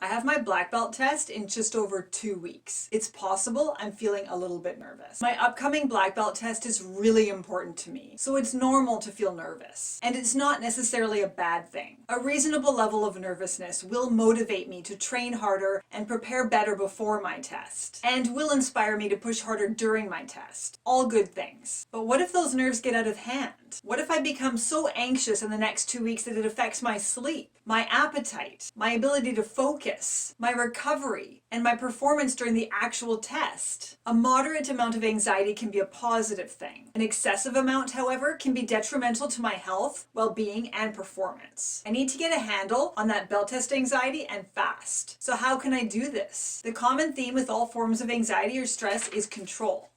I have my black belt test in just over 2 weeks. It's possible I'm feeling a little bit nervous. My upcoming black belt test is really important to me, so it's normal to feel nervous. And it's not necessarily a bad thing. A reasonable level of nervousness will motivate me to train harder and prepare better before my test, and will inspire me to push harder during my test. All good things. But what if those nerves get out of hand? What if I become so anxious in the next 2 weeks that it affects my sleep, my appetite, my ability to focus, my recovery, and my performance during the actual test? A moderate amount of anxiety can be a positive thing. An excessive amount, however, can be detrimental to my health, well-being, and performance. I need to get a handle on that belt test anxiety and fast. So how can I do this? The common theme with all forms of anxiety or stress is control.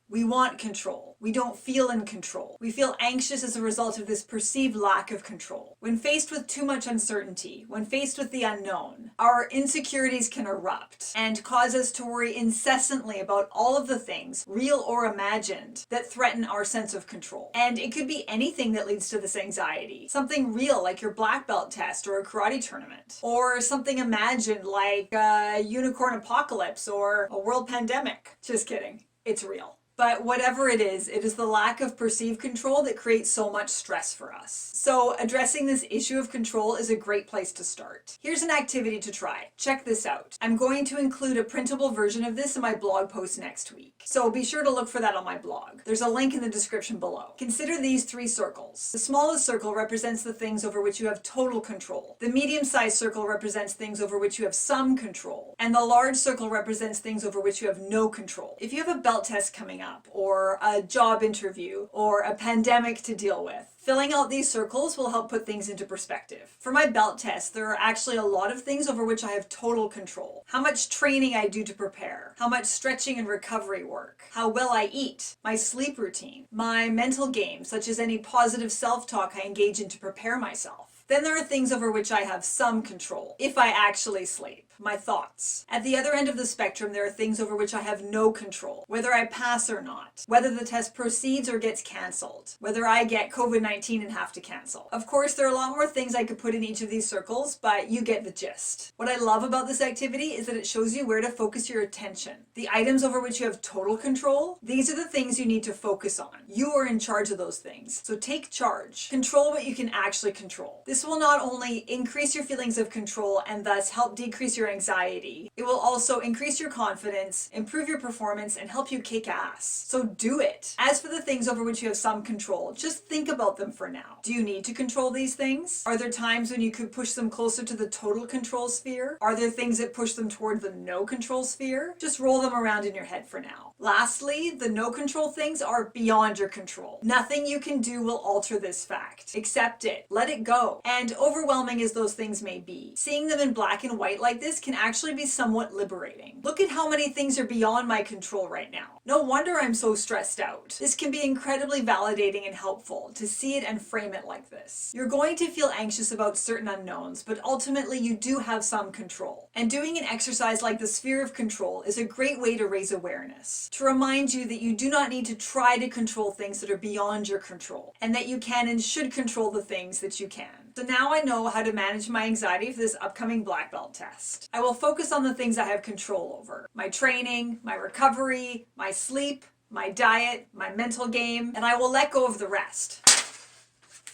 We want control. We don't feel in control. We feel anxious as a result of this perceived lack of control. When faced with too much uncertainty, when faced with the unknown, our insecurities can erupt and cause us to worry incessantly about all of the things, real or imagined, that threaten our sense of control. And it could be anything that leads to this anxiety. Something real like your black belt test or a karate tournament. Or something imagined like a unicorn apocalypse or a world pandemic. Just kidding. It's real. But whatever it is the lack of perceived control that creates so much stress for us. So addressing this issue of control is a great place to start. Here's an activity to try. Check this out. I'm going to include a printable version of this in my blog post next week. So be sure to look for that on my blog. There's a link in the description below. Consider these 3 circles. The smallest circle represents the things over which you have total control. The medium-sized circle represents things over which you have some control. And the large circle represents things over which you have no control. If you have a belt test coming up, or a job interview, or a pandemic to deal with, filling out these circles will help put things into perspective. For my belt test, there are actually a lot of things over which I have total control. How much training I do to prepare, how much stretching and recovery work, how well I eat, my sleep routine, my mental game, such as any positive self-talk I engage in to prepare myself. Then there are things over which I have some control, if I actually sleep, my thoughts. At the other end of the spectrum, there are things over which I have no control, whether I pass or not, whether the test proceeds or gets cancelled, whether I get COVID-19 and have to cancel. Of course, there are a lot more things I could put in each of these circles, but you get the gist. What I love about this activity is that it shows you where to focus your attention. The items over which you have total control, these are the things you need to focus on. You are in charge of those things, so take charge. Control what you can actually control. This will not only increase your feelings of control and thus help decrease your anxiety, it will also increase your confidence, improve your performance, and help you kick ass. So do it. As for the things over which you have some control, just think about them for now. Do you need to control these things? Are there times when you could push them closer to the total control sphere? Are there things that push them toward the no control sphere? Just roll them around in your head for now. Lastly, the no control things are beyond your control. Nothing you can do will alter this fact. Accept it. Let it go. And overwhelming as those things may be, seeing them in black and white like this can actually be somewhat liberating. Look at how many things are beyond my control right now. No wonder I'm so stressed out. This can be incredibly validating and helpful to see it and frame it like this. You're going to feel anxious about certain unknowns, but ultimately you do have some control. And doing an exercise like the sphere of control is a great way to raise awareness, to remind you that you do not need to try to control things that are beyond your control, and that you can and should control the things that you can. So now I know how to manage my anxiety for this upcoming black belt test. I will focus on the things I have control over. My training, my recovery, my sleep, my diet, my mental game, and I will let go of the rest.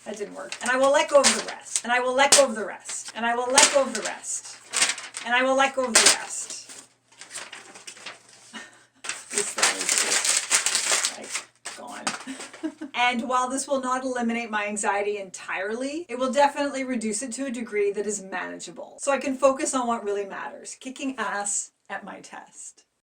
That didn't work. And I will let go of the rest. And I will let go of the rest. And I will let go of the rest. And I will let go of the rest. This thing is just, gone. And while this will not eliminate my anxiety entirely, it will definitely reduce it to a degree that is manageable. So I can focus on what really matters, kicking ass at my test.